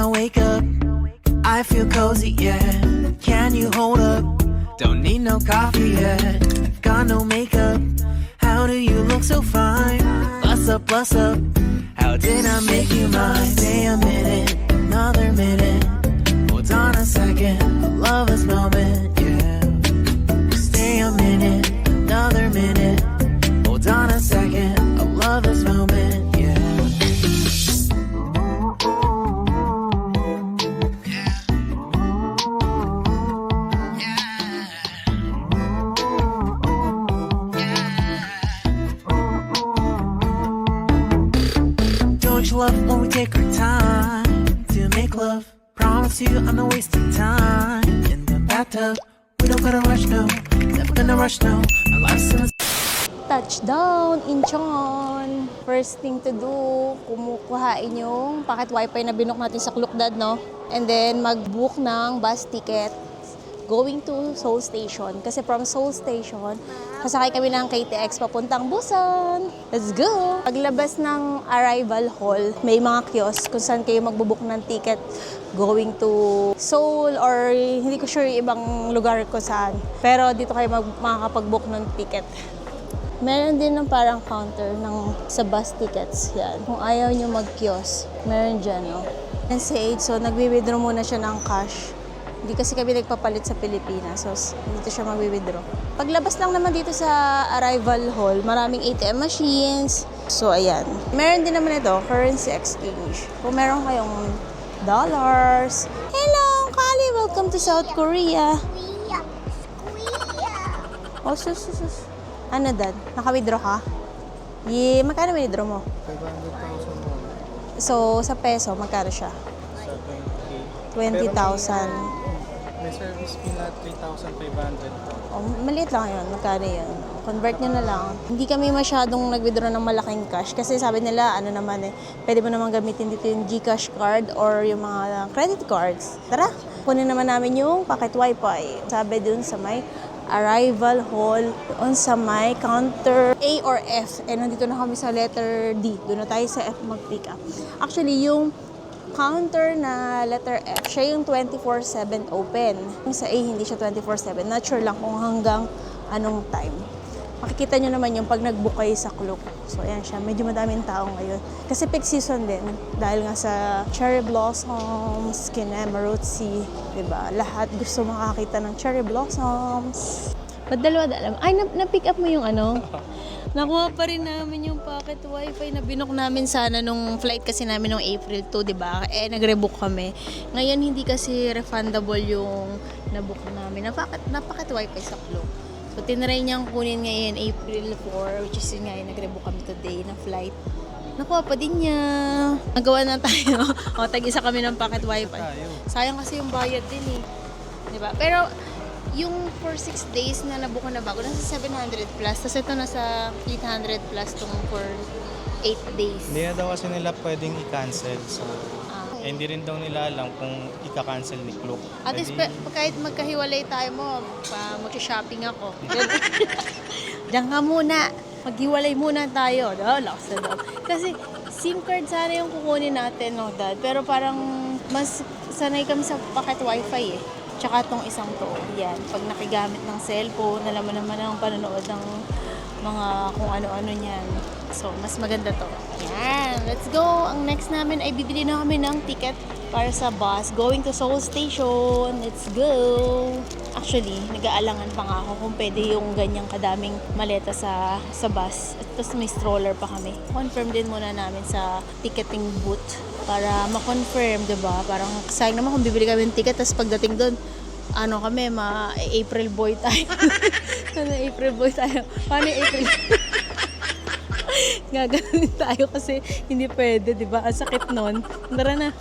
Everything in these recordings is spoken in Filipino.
I wake up, I feel cozy, yeah. Can you hold up? Don't need no coffee yet. Got no makeup. How do you look so fine? Bust up, bust up. How did I make you mine? Stay a minute, another minute. Hold on a second, I love this moment, yeah. Stay a minute, another minute. Hold on a second, I love this moment, yeah. Don't you love when we take our time to make love? Promise you I'm not wasting time in the bathtub. We don't gotta rush, no. Never gonna rush, no. Our life's in a Touchdown, Incheon! First thing to do, kumukuhain yung packet wifi na binook natin sa Klukdad, no? And then, mag-book ng bus ticket going to Seoul Station. Kasi from Seoul Station, sasakay kami ng KTX papuntang Busan. Let's go! Paglabas ng arrival hall, may mga kiosk kung saan kayo magbubook ng ticket going to Seoul or hindi ko sure yung ibang lugar ko saan. Pero dito kayo makakapag-book ng ticket. Meron din ng parang counter sa bus tickets. Yan. Kung ayaw nyo mag-kiosk, meron dyan, no? And say, so nagwi-withdraw muna siya ng cash. Hindi kasi kami nagpapalit sa Pilipinas. So, dito siya mag-withdraw. Paglabas lang naman dito sa arrival hall, maraming ATM machines. So, ayan. Meron din naman ito, currency exchange. Kung meron kayong dollars. Hello, Kali! Welcome to South Korea. Oh, sus. Ano, Dad? Naka-withdraw ka? Yeah, magkano withdraw mo? 500,000 won. So, sa peso, magkano siya? 20,000. May service fee na 3,500. Oh, maliit lang yun. Magkano yun? Convert nyo na lang. Hindi kami masyadong nag-withdraw ng malaking cash kasi sabi nila, ano naman pwede mo naman gamitin dito yung GCash card or yung mga credit cards. Tara, kunin naman namin yung packet wifi. Sabi dun sa may arrival hall, on sa may counter A or F. And nandito na kami sa letter D. Doon na tayo sa F mag-pick up. Actually, yung counter na letter F, siya yung 24/7 open. Sa A, hindi siya 24/7. Not sure lang kung hanggang anong time. Makikita nyo naman yung pag nag-book kayo sa Klook. So, ayan siya. Medyo madaming tao ngayon. Kasi peak season din. Dahil nga sa cherry blossoms, Emerald-Sea, diba? Lahat gusto makakita ng cherry blossoms. Padalwa. Ay, na-pick up mo yung ano? Nakuha pa rin namin yung pocket wifi na binook namin sana nung flight kasi namin nung April 2, diba? Nag-rebook kami. Ngayon, hindi kasi refundable yung nabook namin na pocket wifi sa Klook. So, tinry niyang kunin ngayon April 4, which is yun nga yung nag-rebook kami today na flight. Nakuha pa din niya. Nagawa na tayo. O, tag-isa kami ng pocket wifi. Sayang kasi yung bayad din eh. Diba? Pero, yung for 6 days na nabook na bago, nasa 700 plus. Tapos ito nasa 800 plus tong for 8 days. Hindi na daw kasi nila pwedeng i-cancel. So, hindi rin daw nila alam kung i-cancel ni Klook. At least, kahit magkahiwalay tayo mo, mag-shopping ako. Diyan ka muna. Maghiwalay muna tayo. Lakas na daw. Kasi SIM card sana yung kukunin natin, no, Dad? Pero parang mas sanay kami sa pocket wifi eh. Tsaka tong isang to. Yan. Pag nakigamit ng cellphone, alam mo naman ang panonood ng mga kung ano-ano niyan. So, mas maganda to. Yan. Let's go. Ang next namin ay bibili na kami ng ticket para sa bus going to Seoul Station. Let's go. Actually, nag-aalangan pa nga ako kung pwede yung ganyang kadaming maleta sa bus. At tapos may stroller pa kami. Confirm din muna namin sa ticketing booth para ma-confirm, diba? Parang sayang naman kung bibili kami ng ticket tapos pagdating doon, ano kami, April boy tayo. April boy tayo. Paano April? Gaganin tayo kasi hindi pwede, di ba? Ang sakit nun. Tara na.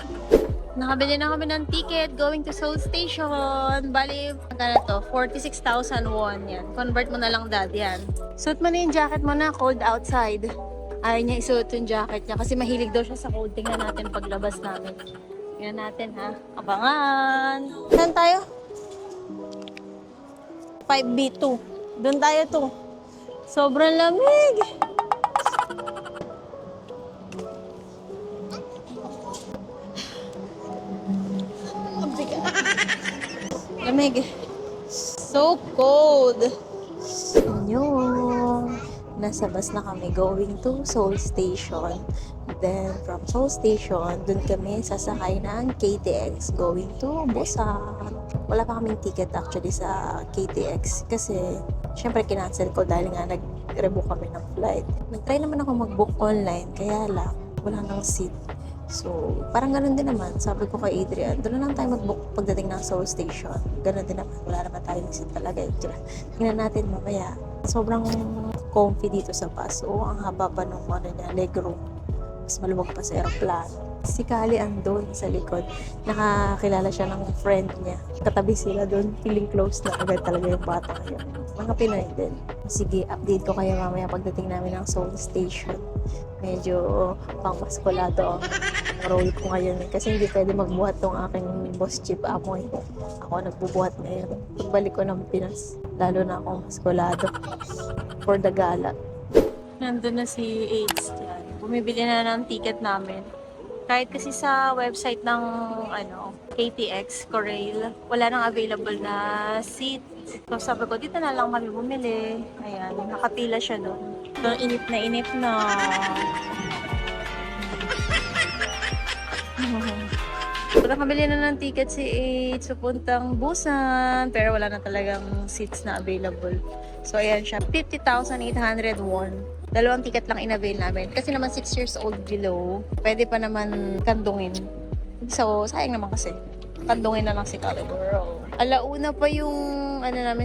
Nakabili na kami ng ticket going to Seoul Station. Bali, magkano to? 46,000 won yan. Convert mo na lang, Dad. Yan. Suot mo na yung jacket mo na. Cold outside. Ayaw niya isuot yung jacket niya kasi mahilig daw siya sa cold. Tingnan natin paglabas namin. Tingnan natin, ha? Abangan! Saan tayo? 5B2. Doon tayo to. Sobrang lamig! lamig. So cold. Yun. Nasa bus na kami going to Seoul Station. Then, from Seoul Station, dun kami sasakay ng KTX going to Busan. Wala pa kaming ticket actually sa KTX kasi syempre kinancel ko dahil nga nag-rebook kami ng flight. Nag-try naman ako mag-book online kaya lang wala nang seat. So, parang ganun din naman. Sabi ko kay Adrian, doon na lang tayo mag-book pagdating ng Seoul Station. Ganun din naman. Wala naman tayong seat talaga. Tingnan natin mamaya. Sobrang comfy dito sa bus. Oo, ang haba pa nung legroom. Mas maluwag pa sa aeroplano. Si Kali andun sa likod. Nakakilala siya ng friend niya. Katabi sila doon. Feeling close na agad talaga yung bata ngayon. Mga Pinoy din. Sige, update ko kayo mamaya pagdating namin ng Seoul Station. Medyo pang-maskulado ang role ko ngayon. Kasi hindi pwede magbuhat tong aking boss chief amoy. Ako nagbubuhat ngayon. Pagbalik ko ng Pinas. Lalo na akong maskulado. For the gala. Nandun na si AIDS dyan. Bumibili na ng ticket namin. Kahit kasi sa website ng KTX, Korail, wala nang available na seat. So sabi ko, dito na lang kami bumili. Ayan, nakapila siya doon. So, inip na. Nakabili na ng ticket si H puntang Busan, pero wala na talagang seats na available. So, ayan siya. 50,800 won. Dalawang ticket lang in-avail namin. Kasi naman 6 years old below, pwede pa naman kandungin. So, sayang naman kasi. Kandungin na lang si Kali Girl. Alauna pa yung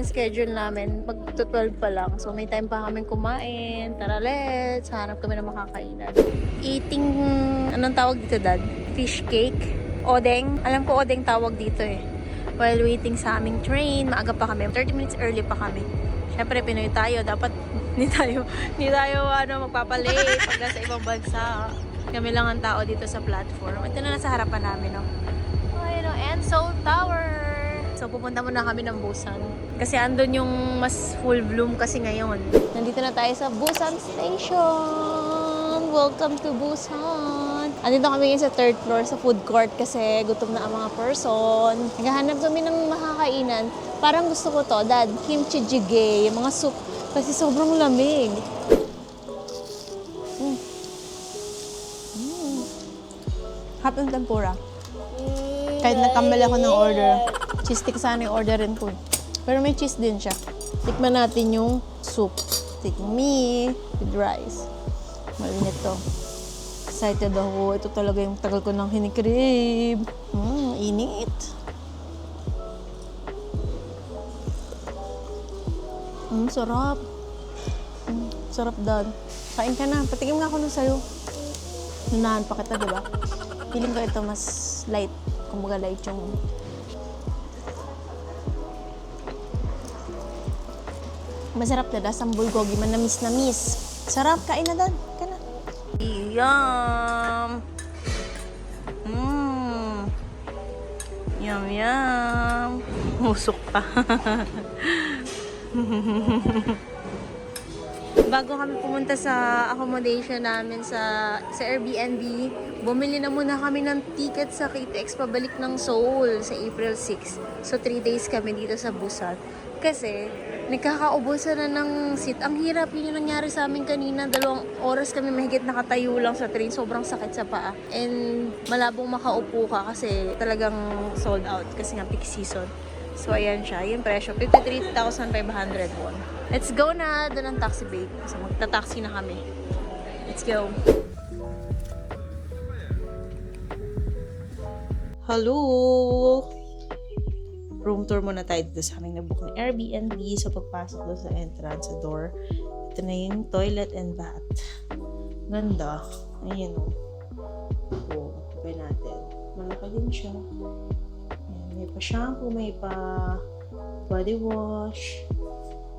schedule namin. Mag-12 pa lang. So, may time pa kami kumain. Tara, let's. Hanap kami ng makakainan. Eating, anong tawag dito, Dad? Fish cake? Odeng? Alam ko odeng tawag dito eh. While waiting sa aming train, maaga pa kami. 30 minutes early pa kami. Siyempre, Pinoy tayo. Dapat hindi tayo magpapalate pag nasa ibang bansa. Kami lang ang tao dito sa platform. Ito na nasa harapan namin, no? And Seoul Tower. So, pupunta muna kami ng Busan. Kasi andun yung mas full bloom kasi ngayon. Nandito na tayo sa Busan Station. Welcome to Busan. Andito kami ngayon sa 3rd floor sa food court kasi gutom na ang mga person. Naghahanap kami ng makakainan. Parang gusto ko to, Dad, kimchi jjigae, yung mga soup. Kasi sobrang lamig. Hot and tempura. Kahit nagkamali ako ng order, cheese stick sana yung orderin ko. Pero may cheese din siya. Tikman natin yung soup. Take me with rice. Malinit to. Excited ako. Ito talaga yung tagal ko nang hinikrib. Init. Sarap. Sarap, Dad. Kain ka na. Patikim nga ako nun sa'yo. Nunahan pa kita, diba? Feeling ko ito mas light. Kumbaga light yung... Masarap na, dasang bulgogi. Manamis-namis. Sarap. Kain na, Dad. Kain na. Yum! Yum, yum. Musok pa. Bago kami pumunta sa accommodation namin sa Airbnb, bumili na muna kami ng ticket sa KTX pabalik ng Seoul sa April 6. So, 3 days kami dito sa Busan. Kasi, nagkakaubusan na ng seat. Ang hirap, yun yung nangyari sa amin kanina. 2 oras kami mahigit nakatayo lang sa train. Sobrang sakit sa paa. And malabong makaupo ka kasi talagang sold out kasi nga peak season. So, ayan siya. Yung presyo, 53,500 won. Let's go na. Doon ang taxi, babe. So, magta-taxi na kami. Let's go. Hello! Room tour muna tayo dito sa aming nabook na Airbnb. So, pagpasok doon sa entrance, sa door, ito na yung toilet and bath. Ganda. Ayan o. Oh, open natin. Malaki din siya. Ayan, may pa shampoo, may pa body wash.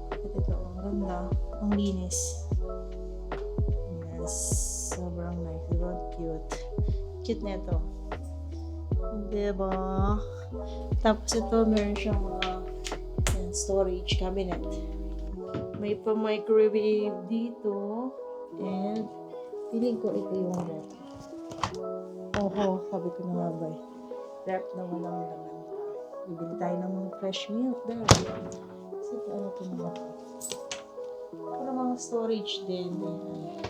At ito, ang ganda. Ang linis. Yes. Sobrang nice. Diba? Cute. Cute na ito. Diba? Tapos ito, meron siyang storage cabinet. May pa microwave dito. And feeling ko ito yung rep. Oho, sabi ko na nga ba. Rep na walang laman. Bibili tayo ng mga fresh milk dahil. Kasi ano ito mga para mga storage din. Ayan.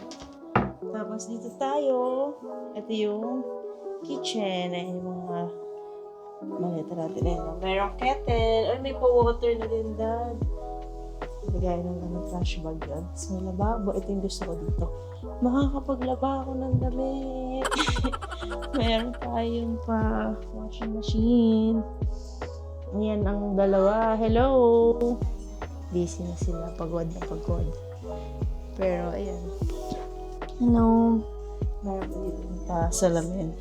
Tapos dito tayo. Ito yung kitchen. Ayan yung mga malita natin. Ayan. Merong kettle. Ay, may pa-water na din, Dad. Lagay ng trash bag yan. Tapos may lababo. Ito yung gusto ko dito. Makakapaglaba ako ng damit. Meron tayong pa washing machine. Ayan ang dalawa. Hello! Busy na sila. Pagod na pagod. Pero, ayan. Hello! Meron pa dito pa salamin.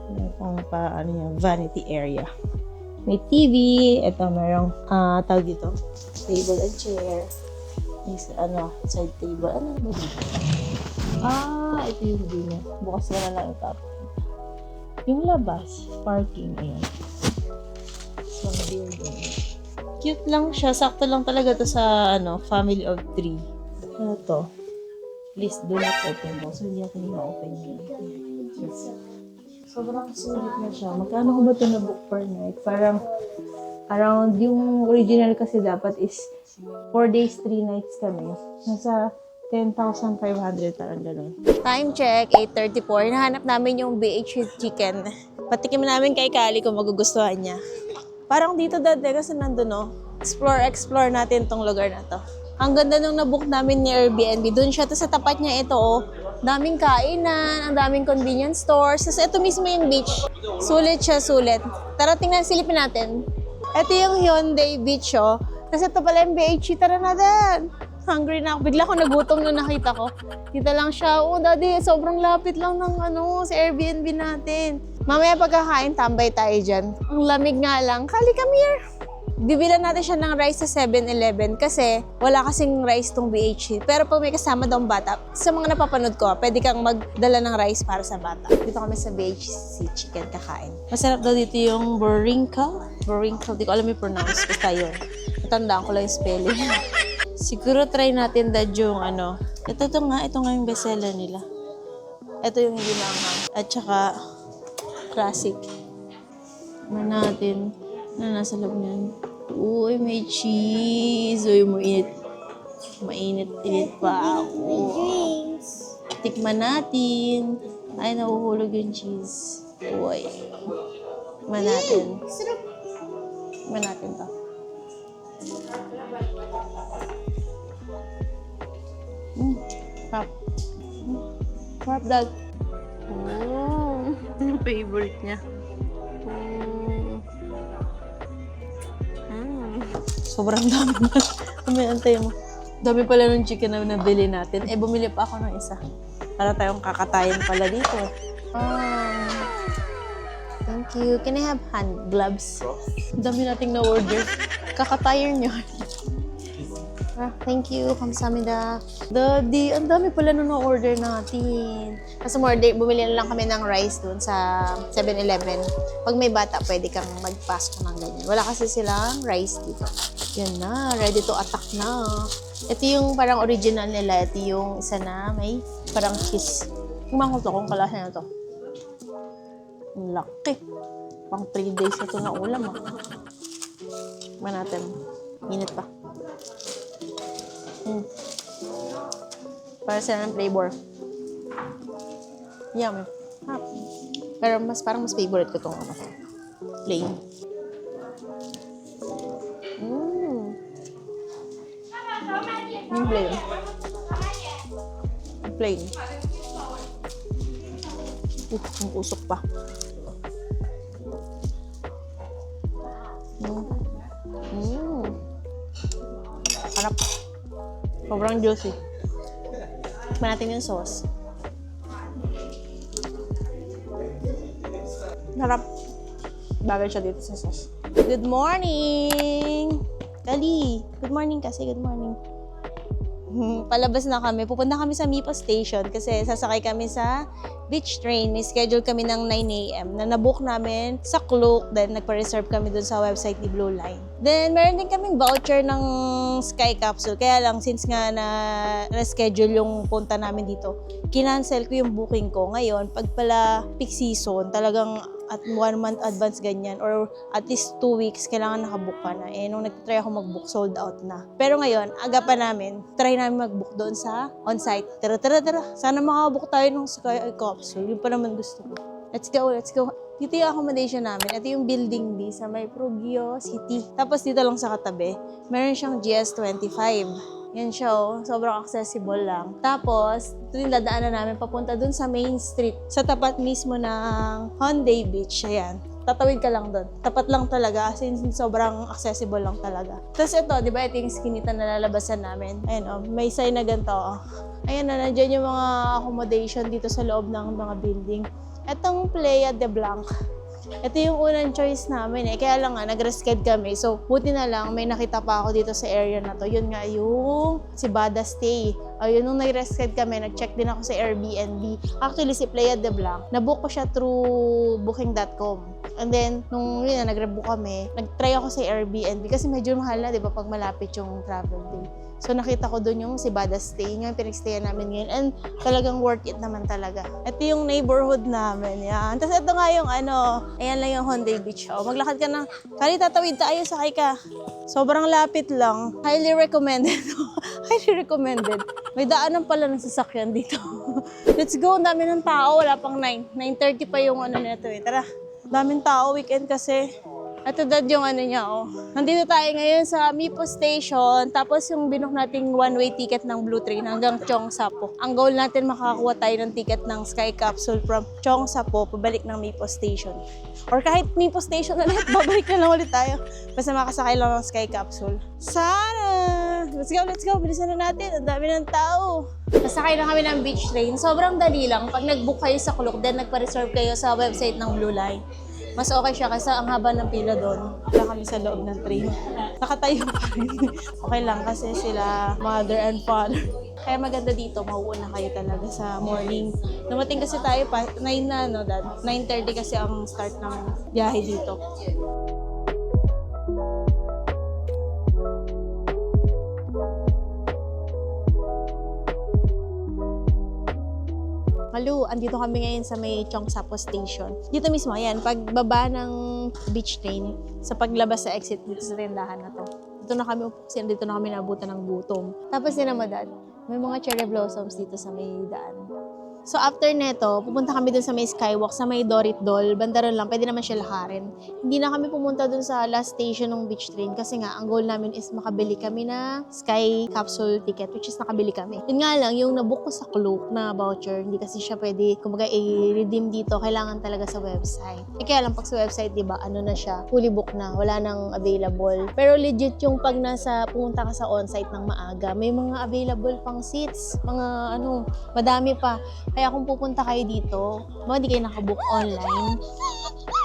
Meron pang pa, ano yan, vanity area. May TV. Ito, merong, tawag dito, table and chair. May, side table. Ano ba dito? Ito yung dino. Bukas na lang ito. Yung labas, parking, ayan. So, building. Cute lang siya. Sakto lang talaga to sa, family of 3. Ano to? Please do not open mo. So, hindi natin ma-open yun. Sobrang sulit na siya. Magkano ko ba ito na book per night? Parang around yung original kasi dapat is 4 days, 3 nights kami. Nasa 10,500 parang gano'n. Time check, 8:34. Nahanap namin yung BH with chicken. Patikim namin kay Kali kung magugustuhan niya. Parang dito dati kasi nandun, no? Explore natin tong lugar na to. Ang ganda nung nabook namin ni Airbnb. Doon siya, to sa tapat niya ito, oh. Daming kainan, ang daming convenience stores. Tapos ito mismo yung beach. Sulit siya, sulit. Tara, tingnan, silipin natin. Ito yung Hyundai Beach, oh. Tapos ito pala yung BH. Tara natin. Hungry na ako. Bigla ako nagutom nung nakita ko. Dito lang siya. Oh, daddy, sobrang lapit lang ng sa Airbnb natin. Mamaya pagkakain, tambay tayo dyan. Ang lamig nga lang. Kali, come here. Bibilan natin siya ng rice sa 7-Eleven kasi wala kasing rice tong BH. Pero pag may kasama daw ang bata, sa mga napapanood ko, pwede kang magdala ng rice para sa bata. Dito kami sa BHC Chicken kakain. Masarap daw dito yung Borinka. Borinka, di ko alam yung pronounce. Basta yun. Natandaan ko lang yung spelling. Siguro try natin dad yung Ito nga yung bestseller nila. Ito yung hindi manghang. At saka classic. Man natin na nasa loob niyan. Uy, may cheese. Uy, mainit pa ako. Tikman natin. Ay, nahuhulog yung cheese. Uy. Tikman natin. Tikman natin to. Sarap. Sarap, Dad. Oh, yung favorite niya. Sobrang dami na. Kumiyantay mo. Dami pala ng chicken na nabili natin. Bumili pa ako ng isa. Para tayong kakatayin pala dito. Thank you. Can I have hand gloves? Dami nating na-order. Kakatayin nyo. Thank you. Kamsahamnida. Daddy, ang dami pala nung na-order natin. Kasi bumili na lang kami ng rice doon sa 7-Eleven. Pag may bata, pwede kang magpasko ng ganyan. Wala kasi silang rice dito. Yan na. Ready to attack na. Ito yung parang original nila. Ito yung isa na may parang cheese. Tingnan ko to kung kalasa na to. Ang laki. Pang 3 days na to na ulam, Tingnan natin. Minute pa. Para sila ng flavor. Yummy. Pero parang mas favorite ko itong plain. Yung plain. Plain. Ang usok pa. Harap. Sobrang juicy. Tikman natin yung sauce. Harap. Bagay siya dito sa sauce. Good morning! Kali! Good morning kasi. Good morning. Palabas na kami. Pupunta kami sa Mipa Station kasi sasakay kami sa beach train. May schedule kami ng 9 a.m. na nabook namin sa Klook. Then, nagpa-reserve kami dun sa website ni Blue Line. Then, meron din kaming voucher ng Sky Capsule. Kaya lang, since nga na-schedule yung punta namin dito, kinancel ko yung booking ko. Ngayon, pag pala peak season, talagang at 1 month advance ganyan or at least 2 weeks kailangan nakabook ka na. Eh, nung nag-try ako mag-book, sold out na. Pero ngayon, aga pa namin, try namin mag-book doon sa on-site. Tara. Sana makabook tayo ng Sky Capsule. Yun pa naman gusto ko. Let's go. Dito yung accommodation namin. Ito yung building B sa may Baguio City. Tapos dito lang sa katabi, meron siyang GS25. Yan siya, oh. Sobrang accessible lang. Tapos, ito yung dadaanan namin papunta dun sa main street. Sa tapat mismo ng Hyundai Beach. Ayan. Tatawid ka lang doon. Tapat lang talaga. As in, sobrang accessible lang talaga. Tapos ito, di ba, ito yung skinita na lalabasan namin. Ayan, oh. May sign na ganito, oh. Ayan na, nandiyan yung mga accommodation dito sa loob ng mga building. Etong Playa de Blanc. Ito yung unang choice namin eh. Kaya lang nga, nag-resced kami. So, buti na lang, may nakita pa ako dito sa area na to. Yun nga yung si Bada Stay. Ayun, nung nag-resced kami, nag-check din ako sa Airbnb. Actually, si Playa de Blanc, nabook ko siya through booking.com. And then, nung yun na, nag-rebook kami, nag-try ako sa Airbnb kasi medyo mahal na, di ba, pag malapit yung travel day. So, nakita ko doon yung si Bada Stay, yung pinag-stayan namin ngayon. And talagang worth it naman talaga. Ito yung neighborhood namin. Yan. Tapos ito nga yung ayan lang yung Hyundai Beach. Oh, maglakad ka na. Kali, tatawid tayo, sakay ka. Sobrang lapit lang. Highly recommended. Highly recommended. May daanan pala ng sasakyan dito. Let's go. Ang dami ng tao. Wala pang 9. 9:30 pa yung nito eh. Tara. Daming tao. Weekend kasi. Ito dad yung niya, oh. Nandito tayo ngayon sa Mipo Station. Tapos yung binook nating one-way ticket ng Blue Train hanggang Cheongsapo. Ang goal natin makakakuha tayo ng ticket ng Sky Capsule from Cheongsapo pabalik ng Mipo Station. Or kahit Mipo Station na lahat, babalik na lang ulit tayo. Basta makasakay lang ng Sky Capsule. Sana! Let's go! Bilisan na natin. Ang dami ng tao. Nasakay na kami ng beach train. Sobrang dali lang. Pag nag-book kayo sa Klook, then nagpa-reserve kayo sa website ng Blue Line. Mas okay siya kasi ang haba ng pila doon. Wala kami sa loob ng train. Nakatayo pa rin. Okay lang kasi sila mother and father. Kaya maganda dito, mauuna kayo talaga sa morning. Dumating kasi tayo pa, 9 na, no, Dad? 9:30 kasi ang start ng biyahe dito. Hello, andito kami ngayon sa may Cheongsapo Station. Dito mismo, ayan, pagbaba ng beach train, sa paglabas sa exit dito sa tindahan na to. Dito na kami upo kasi dito na kami nabutan ng gutom. Tapos din naman, Dad, may mga cherry blossoms dito sa may daan. So after neto, pupunta kami dun sa may skywalk, sa may Doritdol, bandaron lang, pwede naman siya lakarin. Hindi na kami pumunta dun sa last station ng beach train kasi nga, ang goal namin is makabili kami na Sky Capsule ticket, which is nakabili kami. Yun nga lang, yung nabook ko sa Klook na voucher, hindi kasi siya pwede, kumbaga, i-redeem dito, kailangan talaga sa website. Eh kaya lang, pag sa website, diba, ano na siya, fully book na, wala nang available. Pero legit yung pag pumunta ka sa on-site ng maaga, may mga available pang seats, mga madami pa. Kaya kung pupunta kayo dito, hindi kayo nakabook online,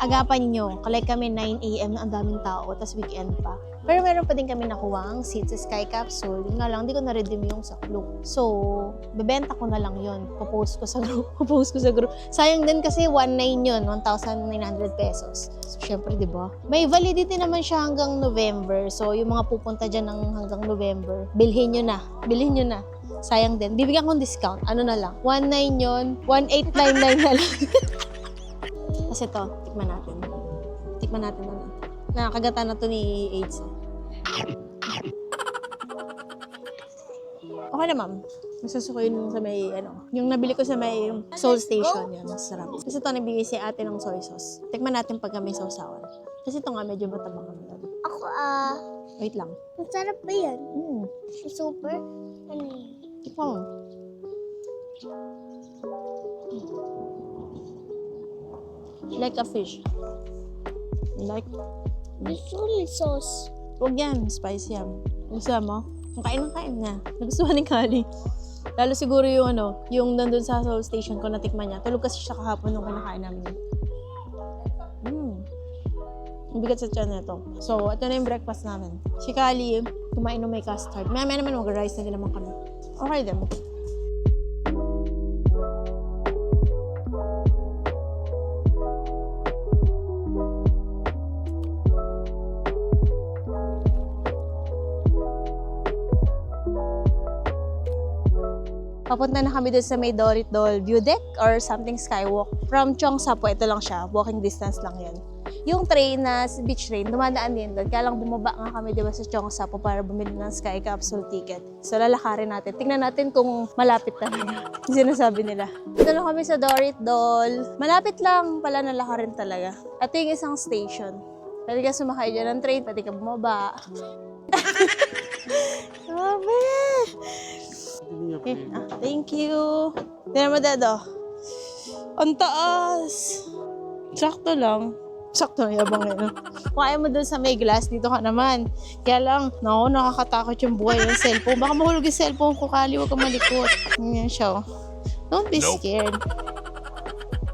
agapan nyo. Collect kami 9 AM na ang daming tao, tapos weekend pa. Pero meron pa din kami nakuwang seats sa Sky Capsule. Yun nga lang, hindi ko na-redeem yung sa Klook. So, bebenta ko na lang yun. Popost ko sa group. Sayang din kasi 1,900 yun, 1,900 pesos. So, syempre, di ba? May validity naman siya hanggang November. So, yung mga pupunta dyan hanggang November, bilhin nyo na. Sayang din. Bibigyan kong discount. Ano na lang? 1,900 yun. 1,899 na lang. Kasi to, tikman natin. Nakakagata na to ni AIDS. Okay na, ma'am. Masusuko yun sa may, yung nabili ko sa may Seoul Station. Yan, masarap. Kasi ito, nabigay si ate ng soy sauce. Tikman natin pag may sausawan. Kasi ito nga, medyo matabang kami. Ako, Wait lang. ang sarap ba yan? Super? Ano yan? Tikman mo. Like a fish. Like? Gusto ko may sauce. Huwag yan, spicy yan. Gusto mo? Kain na. Nagustuhan ni Kali. Lalo siguro yung yung nandun sa Seoul Station ko natikman niya. Tulog kasi siya kahapon nung kinakain namin yun. Ang bigat sa tiyan nito. So, ito na yung breakfast namin. Si Kali, kumain ng may custard. Maya naman mag-rice na din naman kami. Okay din. Papunta na kami doon sa may Doritdol view deck or something skywalk. From Cheongsa po, ito lang siya. Walking distance lang yan. Yung train na beach train, dumadaan din doon. Kaya lang bumaba nga kami, di ba, sa Cheongsa po para bumili ng Sky Capsule ticket. So, lalakarin natin. Tingnan natin kung malapit talaga. Yung sinasabi nila. Ito lang kami sa Dorit Doll. Malapit lang pala, nalakarin talaga. Ito yung isang station. Pwede ka sumakay dyan ng train, pwede ka bumaba. Sabi! Thank you. Tingnan mo, Dado. Ang taas. Sakto lang. Sakto na yabang yun. Kung ayaw mo dun sa may glass, dito ka naman. Kaya lang, nakakatakot yung buhay ng cellphone. Baka mahulog yung cellphone ko, Kali, huwag kang malikot. Ganyan siya. Don't be scared.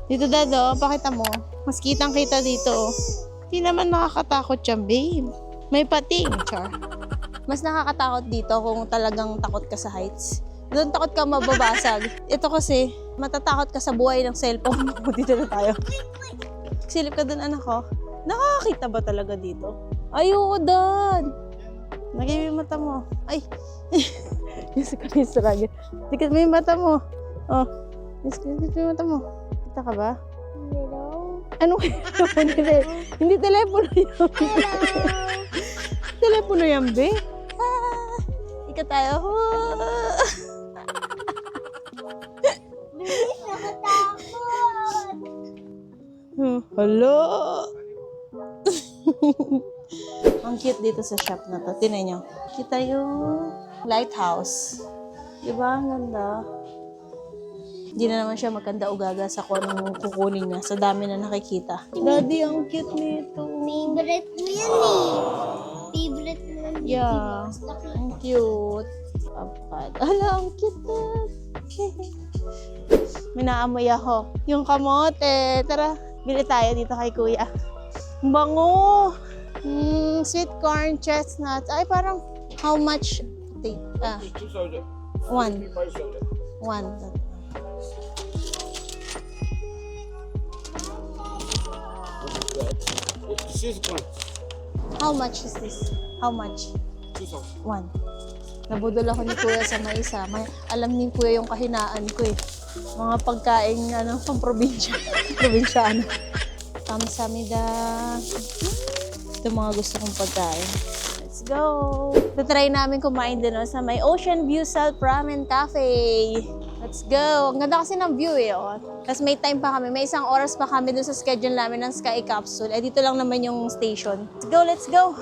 Dito, Dado, pakita mo. Mas kitang-kita dito. Hindi naman nakakatakot yan, babe. May pating, char. Mas nakakatakot dito kung talagang takot ka sa heights. Doon takot ka mababasag. Ito kasi, matatakot ka sa buhay ng cellphone mo. Dito na tayo. Silip ka doon, anak ko. Nakakakita ba talaga dito? Ayoko doon. Lagay mo yung mata mo. Ay. Yes, ko yung sarag. Tikat mo yung mata mo. Oh. Yes, ko yung mata mo. Kita ka ba? Hello? Anong hindi telepono yan. Telepono yan, be. Ika tayo. Bilis, nakatakot! Hello. Ang cute dito sa shop na to. Tingnan nyo. Kita yung lighthouse. Diba? Ang ganda. Hindi na naman siya maganda o gaga sa kung anong kukunin niya. Sa dami na nakikita. Daddy, ang cute nito. Favorite mo yan eh. Favorite mo yan. Yeah. Ang cute. Apad. Ala, ang cute na. May naamoy ako. Yung kamote. Tara, bili tayo dito kay kuya. Ang bango. Sweet corn, chestnuts. Ay, parang how much? One. How much is this? How much? One. Nabudol ako ni Kuya sa may isa. Alam ni Kuya yung kahinaan ko eh. Mga pagkain, pang probinsya. Probinsyano. Kamsamida. Ito mga gusto kong pagkain. Let's go! Tatry namin kumain din sa may Ocean View Self Ramen Cafe. Let's go! Ang ganda kasi ng view eh. Oh. Tapos may time pa kami. May isang oras pa kami dun sa schedule namin ng Sky Capsule. Eh, dito lang naman yung station. Let's go! Let's go!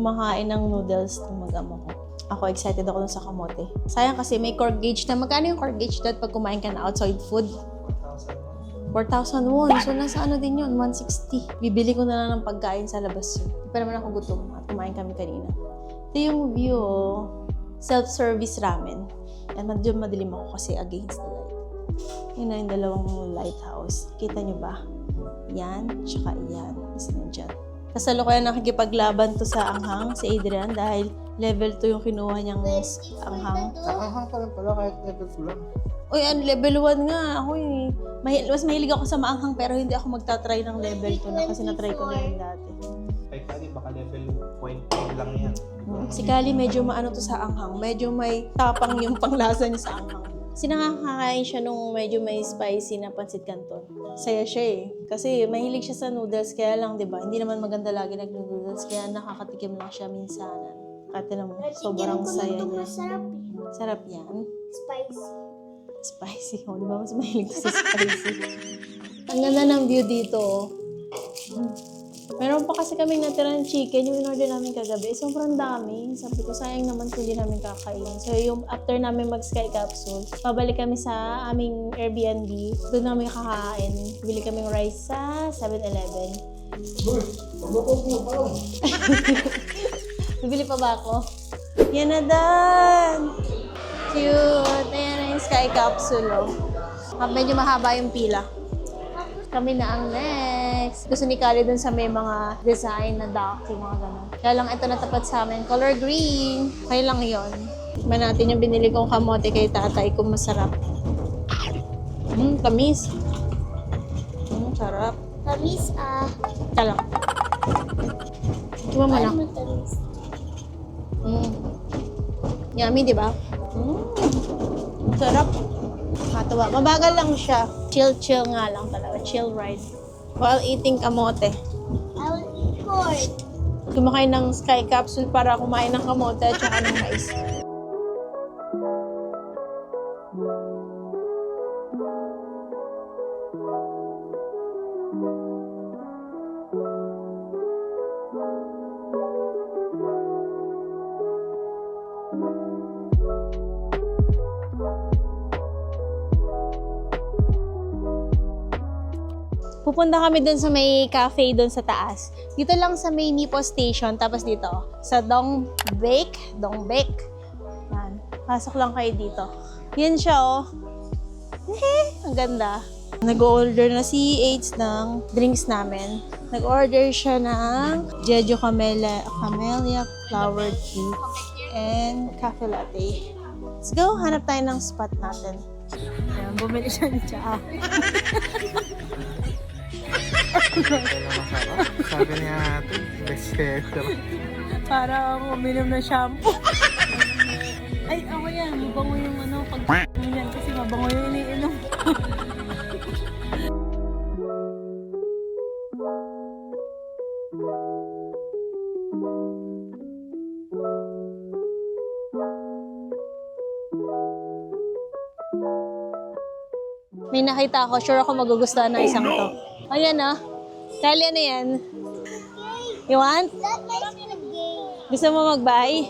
Kumakain ng noodles ng mag-ama ko. Ako, excited ako dun sa kamote. Sayang kasi may cork gauge na. Magkano yung cork gauge dad pag kumain ka na outside food? 4,000 won. So, nasa ano din yun? 160. Bibili ko na lang ng pagkain sa labas yun. Hindi pa naman ako gutom at kumain kami kanina. Ito yung view, self-service ramen. And medyo madilim ako kasi against the light. Yun na yung dalawang lighthouse. Kita nyo ba? Yan, tsaka yan. Kasi nandyan. Kasalukuyan nakikipaglaban to sa anghang, si Adrian, dahil level 2 yung kinuha niyang anghang. Anghang pa rin pala kahit level 2 lang. Uy, level 1 nga ako eh. Mas mahilig ako sa maanghang pero hindi ako magta-try ng level 2 na kasi na-try ko na yun dati. Kay Kali, baka level 0.5 lang yan. Si Kali medyo maano to sa anghang. Medyo may tapang yung panglasa niya sa anghang. Sinakakain siya nung medyo may spicy na pancit canton. Saya siya eh. Kasi mahilig siya sa noodles, kaya lang, di ba? Hindi naman maganda lagi nag-noodles, kaya nakakatikim lang siya minsanan. Kati na mo, sobrang saya niya. Masarap eh. Sarap yan. Spicy. Spicy. O, di ba? Mas mahilig ko sa spicy. Ang ganda ng view dito. Meron pa kasi kaming natira ng chicken, yung in-order namin kagabi. Sobrang dami. Sabi ko, sayang naman kung hindi namin kakain. So, yung after namin mag-Sky Capsule, pabalik kami sa aming Airbnb. Doon namin kakain. Bili kaming rice sa 7-Eleven. Bibili pa ba ako? Yan na dan! Cute! Ayan na yung Sky Capsule. Oh. Medyo mahaba yung pila. Kami na ang next. Gusto ni Kali dun sa may mga design na dock, yung mga gano'n. Kaya lang ito natapat sa amin. Color green. Kaya lang yon. Tignan natin yung binili kong kamote kay tatay kung masarap. Tamis. Sarap. Tamis Tala. Diba mo na? Ano tamis? Yummy, di ba? Sarap. Matawa. Mabagal lang siya. Chill nga lang talaga. Chill ride. While eating kamote. I will eat corn. Kumakain ng sky capsule para kumain ng kamote at saka ng mais. Pupunta kami dun sa may cafe dun sa taas. Dito lang sa may Nipo Station, tapos dito sa Dong Bake. Yan. Pasok lang kayo dito. Yan siya, oh. Ang ganda. Nag-order na si Aids ng drinks namin. Nag-order siya ng Jeju Camellia Flower Tea and Cafe Latte. Let's go, hanap tayo ng spot natin. Ayan, bumili siya ng tsaa. Sabi niya ate, best seller. Parang uminom na shampoo. Ay, ako yan. Mabango yung pag yan kasi mabango yung iniinom. May nakita ako, sure ako magugustuhan ng isang to. Ayan ah. Kali ano yan? You want? That makes me gay. Gusto mo mag-buy?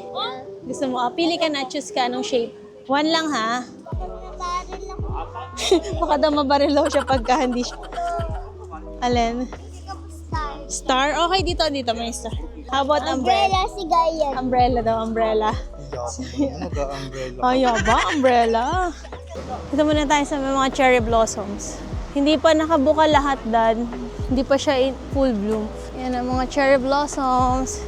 Gusto mo? Pili ka na, choose ka anong shape. One lang ha. Nabaril ako. Baka daw mabaril daw siya pagka hindi siya. Alin? Star. Star? Okay, dito may star. How about umbrella? Umbrella si Gayan. Umbrella daw, umbrella. Nag-umbrella. Ay, ba? Umbrella. Ito muna tayo sa may mga cherry blossoms. Hindi pa nakabuka lahat, Dan. Hindi pa siya in full bloom. Yan ang mga cherry blossoms.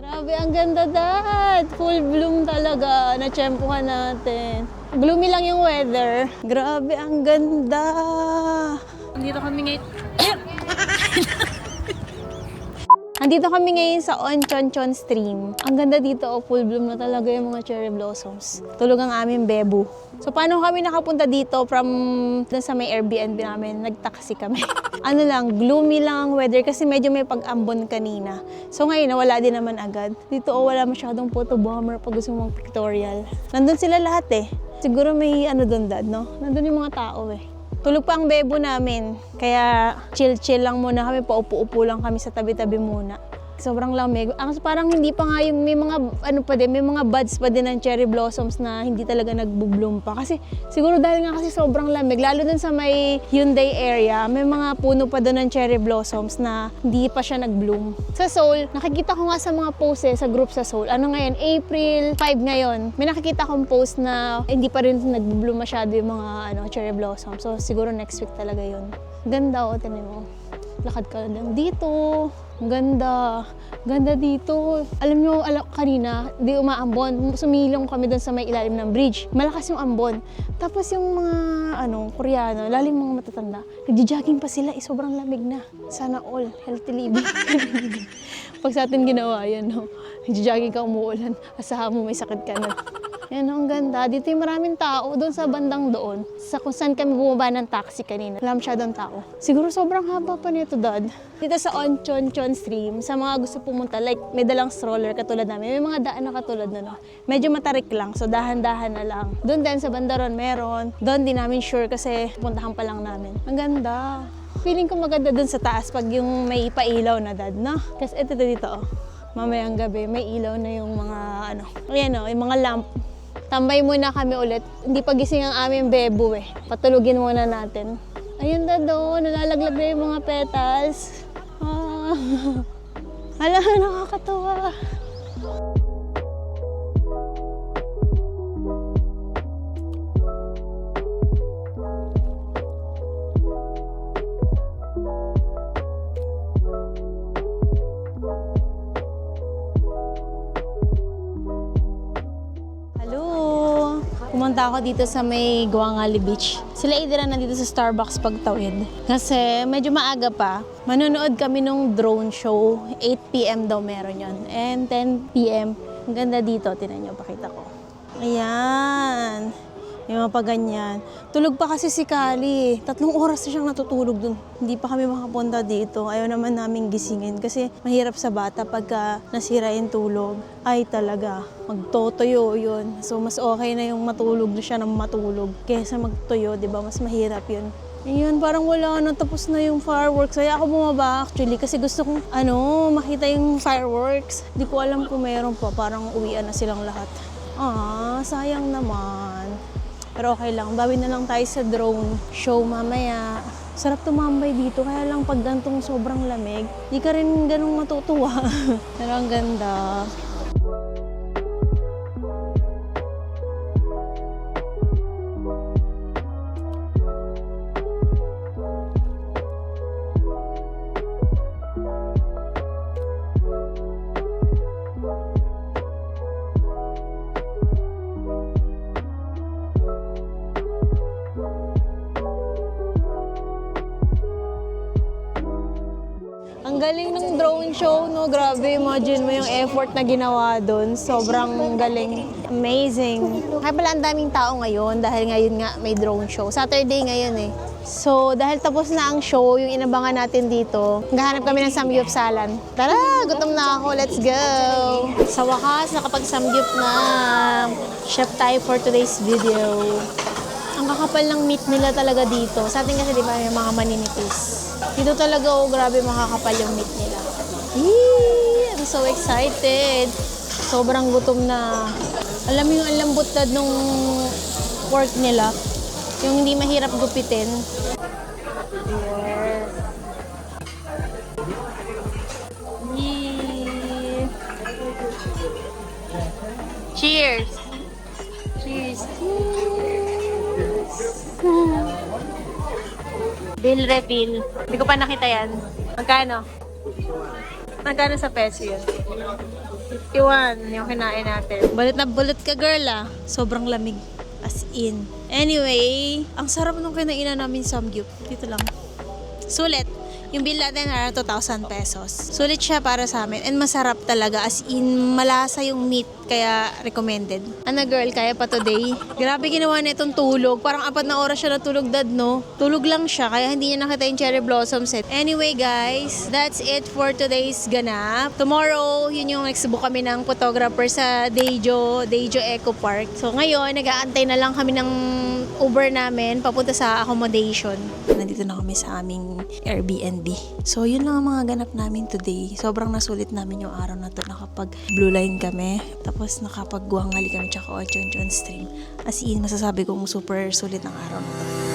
Grabe, ang ganda, Dad! Full bloom talaga. Natsyempuhan natin. Gloomy lang yung weather. Grabe, ang ganda! Andito kami ngayon. Andito kami ngayon sa Onchonchon Stream. Ang ganda dito, oh, full bloom na talaga yung mga cherry blossoms. Tulog ang aming bebo. So, paano kami nakapunta dito from dun sa may Airbnb namin? Nagtaksi kami. Ano lang, gloomy lang ang weather kasi medyo may pag-ambon kanina. So, ngayon, nawala din naman agad. Dito, oh, wala masyadong photo bomber pag gusto mong pictorial. Nandun sila lahat eh. Siguro may ano dun, Dad, no? Nandun yung mga tao eh. Tulog pa ang bebo namin. Kaya chill-chill lang muna kami. Paupo-upo lang kami sa tabi-tabi muna. Sobrang lamig. Parang hindi pa nga yung may mga may mga buds pa din ng cherry blossoms na hindi talaga nagbo-bloom pa. Kasi siguro dahil nga kasi sobrang lamig, lalo dun sa may Hyundai area, may mga puno pa doon ng cherry blossoms na hindi pa siya nag-bloom. Sa Seoul, nakikita ko nga sa mga posts sa group sa Seoul. Ano ngayon? April 5 ngayon. May nakikita kong post na hindi pa rin nag-bloom masyado yung mga cherry blossoms. So siguro next week talaga yun. Ganda, oh, tinan mo. Lakad ka lang dito. Ganda. Ganda dito. Alam nyo, kanina, di umaambon. Sumilong kami doon sa may ilalim ng bridge. Malakas yung ambon. Tapos yung mga, Koreano, lalim mga matatanda, nagja-jogging pa sila. Sobrang lamig na. Sana all. Healthy living. Pag sa atin ginawa yan, no? Nagja-jogging ka, umuulan. Asahan mo may sakit ka na. Yan, ang ganda. Dito yung maraming tao. Doon sa bandang doon. Sa kung saan kami bumaba ng taxi kanina. Wala masyadong tao. Siguro sobrang haba pa nito, Dad. Dito sa Onchonchon Stream, sa mga gusto pumunta, like may dalang stroller katulad namin. May mga daan na katulad na, no? Medyo matarik lang. So, dahan-dahan na lang. Doon din sa bandaron meron. Doon di namin sure kasi puntahan pa lang namin. Ang ganda. Feeling ko maganda doon sa taas pag yung may ipailaw na, Dad, no? Kasi ito dito, oh. Mamayang gabi, may ilaw na yung mga, ayan, oh, yung mga lamp. Tambay muna kami ulit. Hindi pa gising ang aming bebo eh. Patulugin muna natin. Ayun, Dado, nalalaglag na yung mga petals. Hala, nakakatawa. pumunta ako dito sa may Guangali Beach. Sila Adrian nandito sa Starbucks pagtawid. Kasi medyo maaga pa. Manonood kami nung drone show. 8 p.m. daw meron yon. And 10 p.m. Ang ganda dito. Tinan nyo, pakita ko. Ayan. Yung mga paganyan. Tulog pa kasi si Kali. 3 oras na siyang natutulog dun. Hindi pa kami makapunta dito. Ayaw naman namin gisingin kasi mahirap sa bata pagka nasira yung tulog. Ay talaga, magtotoyo yun. So mas okay na yung matulog na siya ng matulog kaysa magtoyo, di ba? Mas mahirap yun. Ayun, parang wala na. Tapos na yung fireworks. Kaya ako bumaba actually kasi gusto kong makita yung fireworks. Di ko alam kung mayroon pa. Parang uwian na silang lahat. Sayang naman. Pero okay lang, bawi na lang tayo sa drone show mamaya. Sarap tumambay dito, kaya lang pag gantong sobrang lamig, di ka rin ganun matutuwa. Pero ang ganda. Ang galing ng drone show, no? Grabe, imagine mo yung effort na ginawa doon. Sobrang galing. Amazing. Kaya pala ang daming tao ngayon dahil ngayon nga may drone show. Saturday ngayon eh. So, dahil tapos na ang show, yung inabangan natin dito, naghahanap kami ng samgyupsalan. Tara, gutom na ako. Let's go! Sa wakas, nakapag-samgyup na. Chef tayo for today's video. Ang kakapal ng meat nila talaga dito. Sa atin kasi di ba yung mga maninipis. Dito talaga, grabe makakapal yung meat nila. Yee! I'm so excited. Sobrang gutom na. Alam mo yung ang lambot nung pork nila. Yung hindi mahirap gupitin. Yeah. Yee! Cheers! Cheers! Bill refill. Hindi ko pa nakita yan. Magkano? Magkano sa peso yun? 51 yung kinain natin. Balit na balit ka, girl, ah. Sobrang lamig. As in. Anyway, ang sarap nung kinainan namin samgyup. Dito lang. Sulit. Yung bill natin na 2,000 pesos. Sulit siya para sa amin. And masarap talaga. As in, malasa yung meat. Kaya recommended. Ano girl, kaya pa today? Grabe ginawa na itong tulog. Parang 4 na oras siya natulog, dad, no? Tulog lang siya. Kaya hindi niya nakita yung cherry blossom set. Anyway, guys, that's it for today's ganap. Tomorrow, yun yung next book kami ng photographer sa Dejo Eco Park. So ngayon, nag-aantay na lang kami ng Uber namin papunta sa accommodation. Nandito na kami sa aming Airbnb. So, yun lang ang mga ganap namin today. Sobrang nasulit namin yung araw na to. Nakapag blue line kami. Tapos nakapag guangali kami tsaka Ochonchon stream. As in, masasabi kong super sulit ng araw na to.